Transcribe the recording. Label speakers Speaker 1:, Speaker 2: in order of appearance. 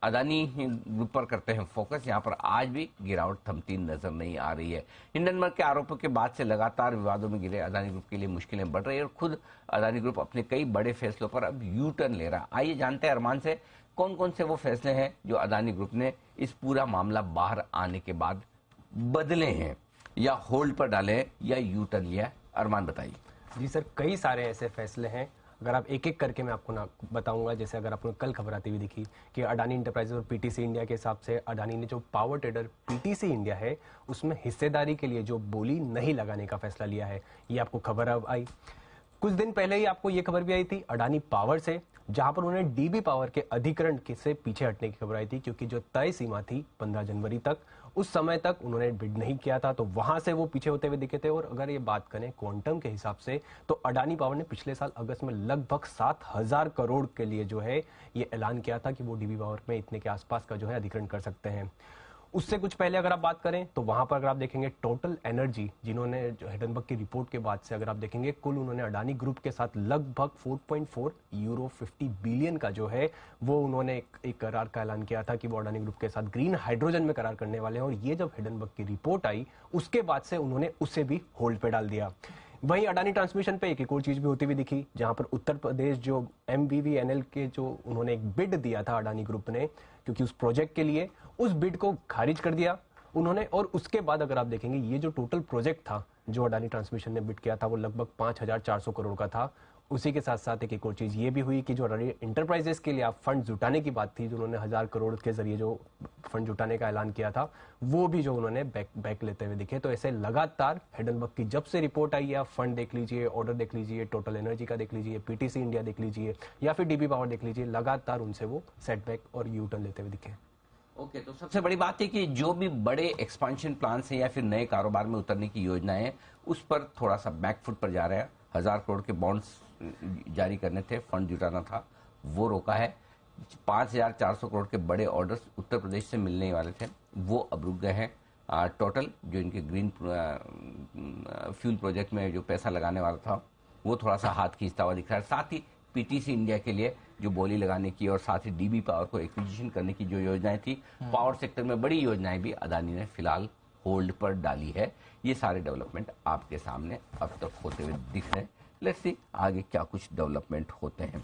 Speaker 1: Adani group पर करते हैं फोकस। यहाँ पर आज भी गिरावट थमती नजर नहीं आ रही है। हिंडनबर्ग के आरोपों के बाद से लगातार विवादों में घिरे अदानी ग्रुप के लिए मुश्किलें बढ़ रही है और खुद अदानी ग्रुप अपने कई बड़े फैसलों पर अब यू टर्न ले रहा है। आइए जानते हैं अरमान से कौन कौन से वो फैसले हैं जो अदानी ग्रुप ने इस पूरा मामला बाहर आने के बाद बदले हैं या होल्ड पर डाले हैं या यू टर्न लिया। अरमान बताइए।
Speaker 2: जी सर, कई सारे ऐसे फैसले हैं। अगर आप एक एक करके मैं आपको ना बताऊंगा। जैसे अगर आपको कल खबर आती हुई दिखी कि अडानी इंटरप्राइजेज और पीटीसी इंडिया के हिसाब से अडानी ने जो पावर ट्रेडर पीटीसी इंडिया है उसमें हिस्सेदारी के लिए जो बोली नहीं लगाने का फैसला लिया है, ये आपको खबर अब आई। कुछ दिन पहले ही आपको ये खबर भी आई थी अडानी पावर से, जहां पर उन्होंने डीबी पावर के अधिग्रहण से पीछे हटने की खबर आई थी, क्योंकि जो तय सीमा थी 15 जनवरी तक, उस समय तक उन्होंने बिड नहीं किया था, तो वहां से वो पीछे होते हुए दिखे थे। और अगर ये बात करें क्वांटम के हिसाब से, तो अडानी पावर ने पिछले साल अगस्त में लगभग 7,000 करोड़ के लिए जो है ये ऐलान किया था कि वो डीबी पावर में इतने के आसपास का जो है अधिग्रहण कर सकते हैं। उससे कुछ पहले अगर आप बात करें तो वहां पर अगर आप देखेंगे टोटल एनर्जी, जिन्होंने जो हिंडनबर्ग की रिपोर्ट के बाद से अगर आप देखेंगे, कुल उन्होंने अडानी ग्रुप के साथ लगभग 4.4 यूरो 50 बिलियन का जो है वो उन्होंने एक करार का ऐलान किया था कि वो अडानी ग्रुप के साथ ग्रीन हाइड्रोजन में करार करने वाले हैं। और ये जब हिंडनबर्ग की रिपोर्ट आई उसके बाद से उन्होंने उसे भी होल्ड पे डाल दिया। वहीं अडानी ट्रांसमिशन पे एक और चीज भी होती हुई दिखी, जहां पर उत्तर प्रदेश जो MVVNL के जो उन्होंने एक बिड दिया था अडानी ग्रुप ने, क्योंकि उस प्रोजेक्ट के लिए, उस बिड को खारिज कर दिया उन्होंने। और उसके बाद अगर आप देखेंगे ये जो टोटल प्रोजेक्ट था जो अडानी ट्रांसमिशन ने बिड किया था वो लगभग 5,400 करोड़ का था। उसी के साथ साथ एक और चीज ये भी हुई कि जो अडानी इंटरप्राइजेस के लिए आप फंड जुटाने की बात थी, जो उन्होंने 1,000 करोड़ के जरिए जो फंड जुटाने का ऐलान किया था, वो भी जो उन्होंने बैक लेते हुए दिखे। तो ऐसे लगातार हिंडनबर्ग की जब से रिपोर्ट आई है, आप फंड देख लीजिए, ऑर्डर देख लीजिए, टोटल एनर्जी का देख लीजिए, पीटीसी इंडिया देख लीजिए या फिर डीबी पावर देख लीजिए, लगातार उनसे वो सेटबैक और यू टर्न लेते हुए दिखे।
Speaker 1: ओके, तो सबसे बड़ी बात है कि जो भी बड़े एक्सपांशन प्लान हैं या फिर नए कारोबार में उतरने की योजनाएं हैं उस पर थोड़ा सा बैकफुट पर जा रहे हैं। 1,000 करोड़ के बॉन्ड्स जारी करने थे, फंड जुटाना था, वो रोका है। 5,400 करोड़ के बड़े ऑर्डर्स उत्तर प्रदेश से मिलने वाले थे, वो अब रुक गए हैं। टोटल जो इनके ग्रीन फ्यूल प्रोजेक्ट में जो पैसा लगाने वाला था वो थोड़ा सा हाथ खींचता हुआ दिख रहा है। साथ ही पीटीसी इंडिया के लिए जो बोली लगाने की और साथ ही डीबी पावर को एक्विजिशन करने की जो योजनाएं थी, पावर सेक्टर में बड़ी योजनाएं भी अदानी ने फिलहाल होल्ड पर डाली है। ये सारे डेवलपमेंट आपके सामने अब तक होते हुए दिख रहे हैं। लेट्स सी आगे क्या कुछ डेवलपमेंट होते हैं।